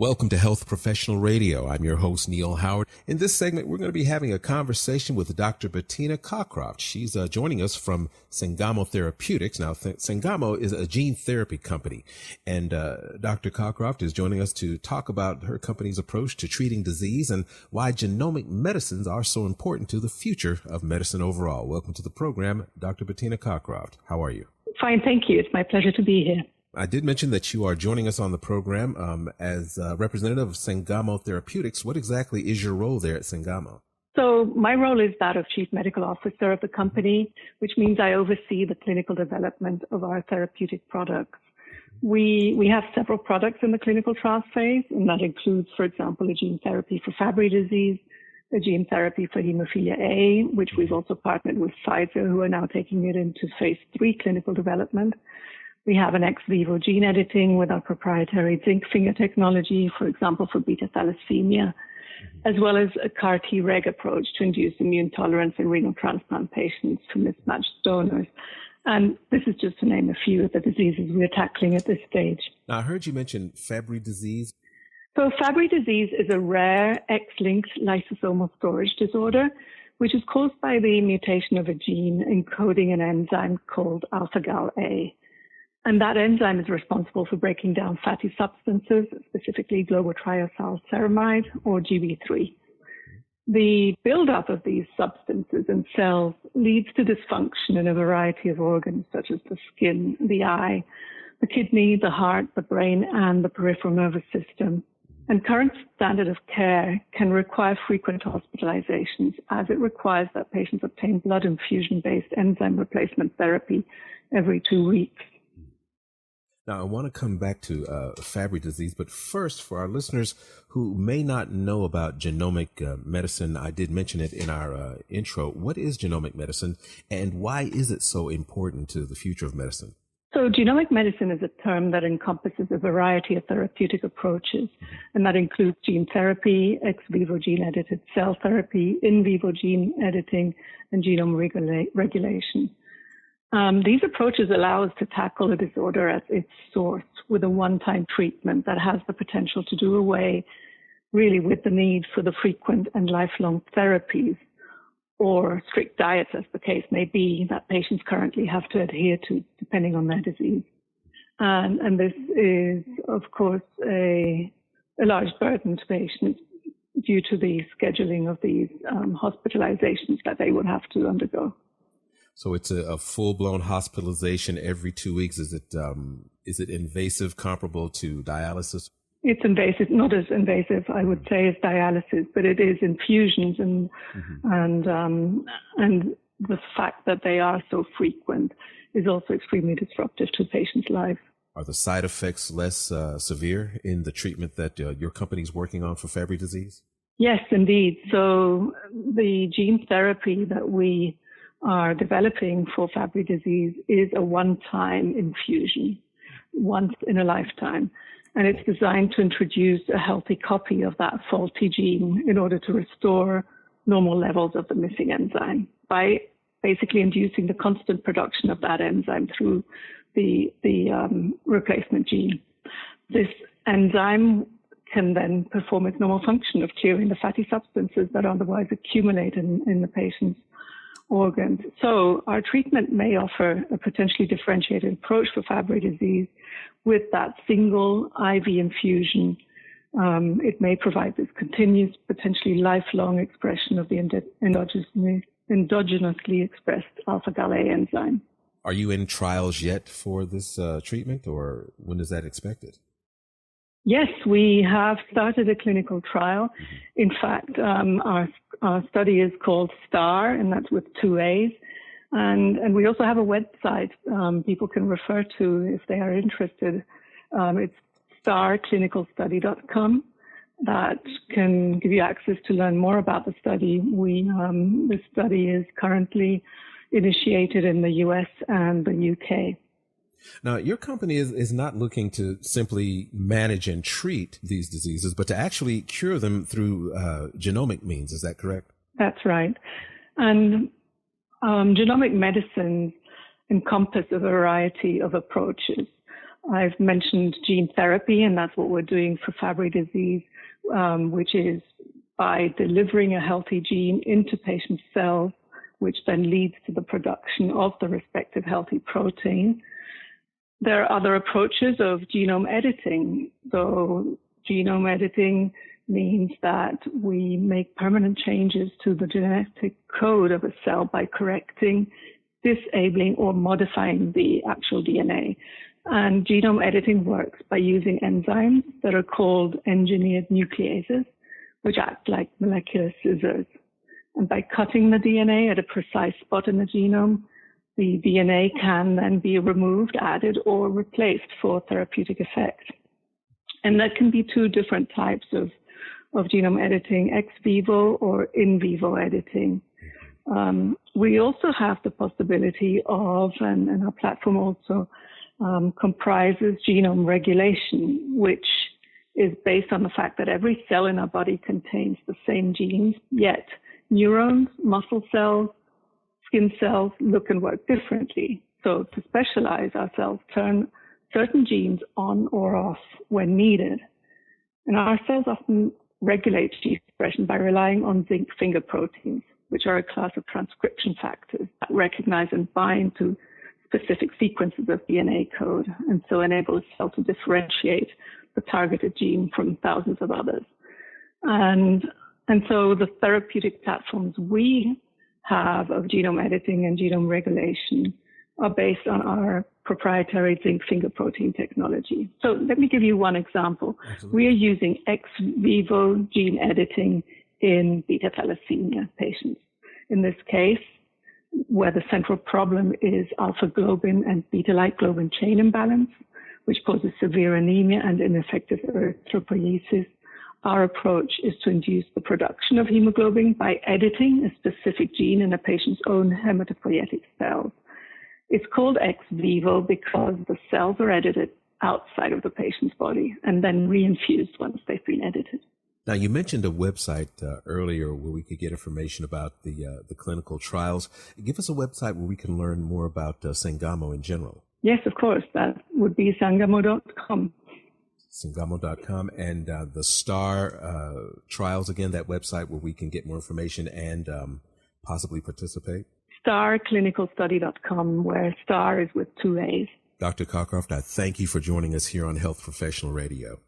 Welcome to Health Professional Radio. I'm your host, Neil Howard. In this segment, we're going to be having a conversation with Dr. Bettina Cockroft. She's joining us from Sangamo Therapeutics. Now, Sangamo is a gene therapy company, and Dr. Cockroft is joining us to talk about her company's approach to treating disease and why genomic medicines are so important to the future of medicine overall. Welcome to the program, Dr. Bettina Cockroft. How are you? Fine, thank you. It's my pleasure to be here. I did mention that you are joining us on the program as representative of Sangamo Therapeutics. What exactly is your role there at Sangamo? So my role is that of Chief Medical Officer of the company, which means I oversee the clinical development of our therapeutic products. We have several products in the clinical trial phase, and that includes, for example, a gene therapy for Fabry disease, a gene therapy for hemophilia A, which we've also partnered with Pfizer, who are now taking it into phase 3 clinical development. We have an ex vivo gene editing with our proprietary zinc finger technology, for example, for beta thalassemia, as well as a CAR-Treg approach to induce immune tolerance in renal transplant patients from mismatched donors. And this is just to name a few of the diseases we're tackling at this stage. Now, I heard you mention Fabry disease. So Fabry disease is a rare X-linked lysosomal storage disorder, which is caused by the mutation of a gene encoding an enzyme called alpha-Gal A. And that enzyme is responsible for breaking down fatty substances, specifically globotriaosylceramide, or GB3. The buildup of these substances in cells leads to dysfunction in a variety of organs, such as the skin, the eye, the kidney, the heart, the brain, and the peripheral nervous system. And current standard of care can require frequent hospitalizations, as it requires that patients obtain blood infusion-based enzyme replacement therapy every 2 weeks. Now, I want to come back to Fabry disease, but first, for our listeners who may not know about genomic medicine, I did mention it in our intro. What is genomic medicine, and why is it so important to the future of medicine? So genomic medicine is a term that encompasses a variety of therapeutic approaches, and that includes gene therapy, ex vivo gene-edited cell therapy, in vivo gene editing, and genome regulation. These approaches allow us to tackle a disorder at its source with a one-time treatment that has the potential to do away really with the need for the frequent and lifelong therapies or strict diets, as the case may be, that patients currently have to adhere to depending on their disease. And this is, of course, a large burden to patients due to the scheduling of these hospitalizations that they would have to undergo. So it's a full-blown hospitalization every 2 weeks. Is it invasive, comparable to dialysis? It's invasive, not as invasive, I would say, as dialysis, but it is infusions, and the fact that they are so frequent is also extremely disruptive to patients' lives. Are the side effects less severe in the treatment that your company is working on for Fabry disease? Yes, indeed. So the gene therapy that we are developing for Fabry disease is a one-time infusion, once in a lifetime. And it's designed to introduce a healthy copy of that faulty gene in order to restore normal levels of the missing enzyme by basically inducing the constant production of that enzyme through the replacement gene. This enzyme can then perform its normal function of clearing the fatty substances that otherwise accumulate in the patient's organs. So our treatment may offer a potentially differentiated approach for Fabry disease with that single IV infusion. It may provide this continuous, potentially lifelong expression of the endogenously expressed alpha-Gal A enzyme. Are you in trials yet for this treatment, or when is that expected? Yes, we have started a clinical trial. In fact, our study is called STAR, and that's with 2 A's. And we also have a website people can refer to if they are interested. It's starclinicalstudy.com. That can give you access to learn more about the study. The study is currently initiated in the US and the UK. Now, your company is not looking to simply manage and treat these diseases, but to actually cure them through genomic means. Is that correct? That's right. And genomic medicines encompass a variety of approaches. I've mentioned gene therapy, and that's what we're doing for Fabry disease, which is by delivering a healthy gene into patient cells, which then leads to the production of the respective healthy protein. There are other approaches of genome editing. So genome editing means that we make permanent changes to the genetic code of a cell by correcting, disabling, or modifying the actual DNA. And genome editing works by using enzymes that are called engineered nucleases, which act like molecular scissors. And by cutting the DNA at a precise spot in the genome, the DNA can then be removed, added, or replaced for therapeutic effect. And that can be two different types of genome editing, ex vivo or in vivo editing. We also have the possibility of, and our platform also comprises genome regulation, which is based on the fact that every cell in our body contains the same genes, yet neurons, muscle cells, skin cells look and work differently. So to specialize, our cells turn certain genes on or off when needed. And our cells often regulate gene expression by relying on zinc finger proteins, which are a class of transcription factors that recognize and bind to specific sequences of DNA code, and so enable a cell to differentiate the targeted gene from thousands of others. And so the therapeutic platforms we have of genome editing and genome regulation are based on our proprietary zinc finger protein technology. So let me give you one example. Absolutely. We are using ex vivo gene editing in beta thalassemia patients. In this case, where the central problem is alpha globin and beta-like globin chain imbalance, which causes severe anemia and ineffective erythropoiesis, our approach is to induce the production of hemoglobin by editing a specific gene in a patient's own hematopoietic cells. It's called ex vivo because the cells are edited outside of the patient's body and then reinfused once they've been edited. Now, you mentioned a website earlier where we could get information about the clinical trials. Give us a website where we can learn more about Sangamo in general. Yes, of course. That would be sangamo.com. Sangamo.com, and the STAR trials, again, that website where we can get more information and possibly participate? starclinicalstudy.com, where STAR is with 2 A's. Dr. Cockroft, I thank you for joining us here on Health Professional Radio.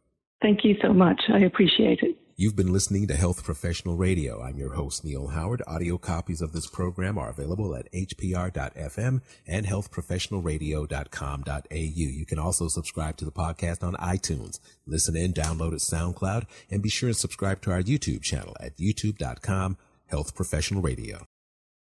Thank you so much. I appreciate it. You've been listening to Health Professional Radio. I'm your host, Neil Howard. Audio copies of this program are available at hpr.fm and healthprofessionalradio.com.au. You can also subscribe to the podcast on iTunes, listen in, download at SoundCloud, and be sure to subscribe to our YouTube channel at youtube.com, Health Professional Radio.